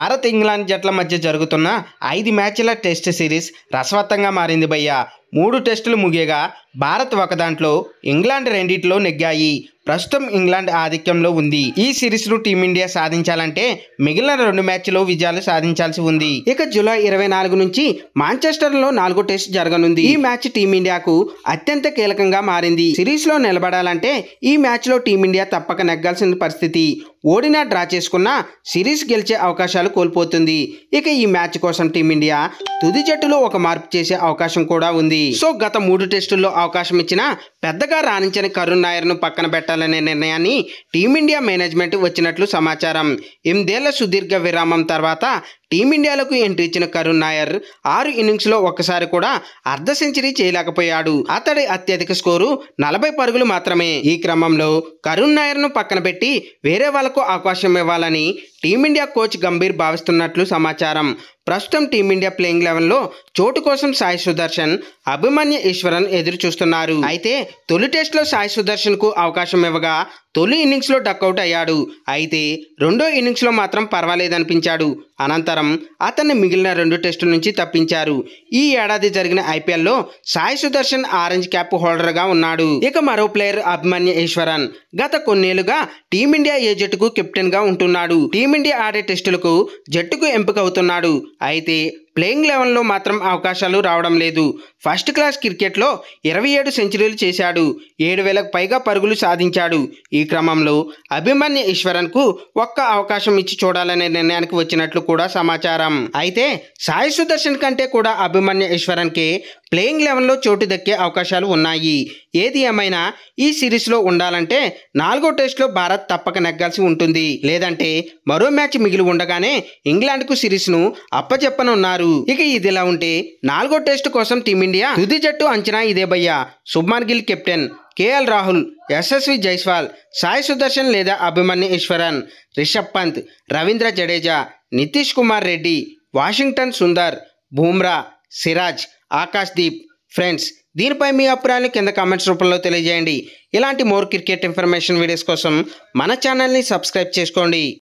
Bharat England జట్ల మధ్య జరుగుతున్న 5 మ్యాచ్ల టెస్ట్ సిరీస్ రసవత్తంగా మారింది భయ్యా. 3 టెస్టులు ముగియగా భారత్ ఒకదాంట్లో, ఇంగ్లాండ్ రెండిట్లో నెగ్గాయి. ప్రస్తుతం ఇంగ్లాండ్ ఆధిక్యంలో ఉంది. ఈ సిరీస్ను టీమిండియా సాధించాలంటే మిగిలిన 2 మ్యాచ్లో విజయాలు సాధించాల్సి ఉంది. ఇక జూలై 24 నుంచి మాంచెస్టర్లో 4వ టెస్ట్ జరగనుంది. ఈ మ్యాచ్ టీమిండియాకు అత్యంత కీలకంగా మారింది. సిరీస్లో నిలబడాలంటే ఈ మ్యాచ్లో టీమిండియా తప్పక నెగ్గాల్సిన పరిస్థితి. ఓడినా డ్రా చేసుకున్నా సిరీస్ గెలిచే అవకాశాలు కోల్పోతుంది. ఇక ఈ మ్యాచ్ కోసం టీమిండియా తుది జట్టులో ఒక మార్పు చేసే అవకాశం కూడా ఉంది. సో గత 3 టెస్టుల్లో అవకాశం ఇచ్చినా పెద్దగా రాణించని కరుణ్ నాయర్ను పక్కన పెట్టాలనే నిర్ణయాన్ని టీమిండియా మేనేజ్మెంట్ వచ్చినట్లు సమాచారం. 8 ఏళ్ల సుదీర్ఘ విరామం తర్వాత టీమిండియాలకు ఎంట్రీ ఇచ్చిన కరుణ్ నాయర్ 6 ఇన్నింగ్స్లో ఒక్కసారి కూడా అర్ధ సెంచరీ చేయలేకపోయాడు. అతడి అత్యధిక స్కోరు 40 పరుగులు మాత్రమే. ఈ క్రమంలో కరుణ్ నాయర్ను పక్కన పెట్టి వేరే వాళ్లకు అవకాశం ఇవ్వాలని టీమిండియా కోచ్ గంభీర్ భావిస్తున్నట్లు సమాచారం. ప్రస్తుతం టీమిండియా ప్లేయింగ్ 11లో చోటు కోసం సాయి సుదర్శన్, అభిమన్యు ఈశ్వరన్ ఎదురు చూస్తున్నారు. అయితే తొలి టెస్టులో సాయి సుదర్శన్కు అవకాశం ఇవ్వగా తొలి ఇన్నింగ్స్లో డక్అవుట్ అయ్యాడు. అయితే రెండో ఇన్నింగ్స్లో మాత్రం పర్వాలేదనిపించాడు. అనంతరం అతన్ని మిగిలిన 2 టెస్టుల నుంచి తప్పించారు. ఈ ఏడాది జరిగిన ఐపీఎల్లో సాయి సుదర్శన్ ఆరెంజ్ క్యాప్ హోల్డర్గా ఉన్నాడు. ఇక మరో ప్లేయర్ అభిమన్యు ఈశ్వరన్ గత కొన్నేళ్లుగా టీమిండియా ఏ జట్టుకు కెప్టెన్గా ఉంటున్నాడు. టీమిండియా ఆడే టెస్టులకు జట్టుకు ఎంపిక అవుతున్నాడు. అయితే ప్లేయింగ్ 11లో మాత్రం అవకాశాలు రావడం లేదు. ఫస్ట్ క్లాస్ క్రికెట్లో 27 సెంచరీలు చేశాడు. 7,000కు పైగా పరుగులు సాధించాడు. ఈ క్రమంలో అభిమన్యు ఈశ్వరన్కు ఒక్క అవకాశం ఇచ్చి చూడాలనే నిర్ణయానికి వచ్చినట్లు కూడా సమాచారం. అయితే సాయి సుదర్శన్ కంటే కూడా అభిమన్యు ఈశ్వరన్కే ప్లేయింగ్ 11లో చోటు దక్కే అవకాశాలు ఉన్నాయి. ఏది ఏమైనా ఈ సిరీస్లో ఉండాలంటే 4వ టెస్టులో భారత్ తప్పక నెగ్గాల్సి ఉంటుంది. లేదంటే మరో మ్యాచ్ మిగిలి ఉండగానే ఇంగ్లాండ్కు సిరీస్ను అప్పచెప్పనున్నారు. ఇక ఇదిలా ఉంటే 4వ టెస్టు కోసం టీమిండియా తుది జట్టు అంచనా ఇదే భయ్యా. శుభ్మన్ గిల్ కెప్టెన్, కేఎల్ రాహుల్, యశస్వి జైస్వాల్, సాయి సుదర్శన్ లేదా అభిమన్యు ఈశ్వరన్, రిషబ్ పంత్, రవీంద్ర జడేజా, నితీష్ కుమార్ రెడ్డి, వాషింగ్టన్ సుందర్, బూమ్రా, సిరాజ్, ఆకాష్ దీప్. ఫ్రెండ్స్, దీనిపై మీ అభిప్రాయాలు కింద కామెంట్స్ రూపంలో తెలియజేయండి. ఇలాంటి మోర్ క్రికెట్ ఇన్ఫర్మేషన్ వీడియోస్ కోసం మన ఛానల్ని సబ్స్క్రైబ్ చేసుకోండి.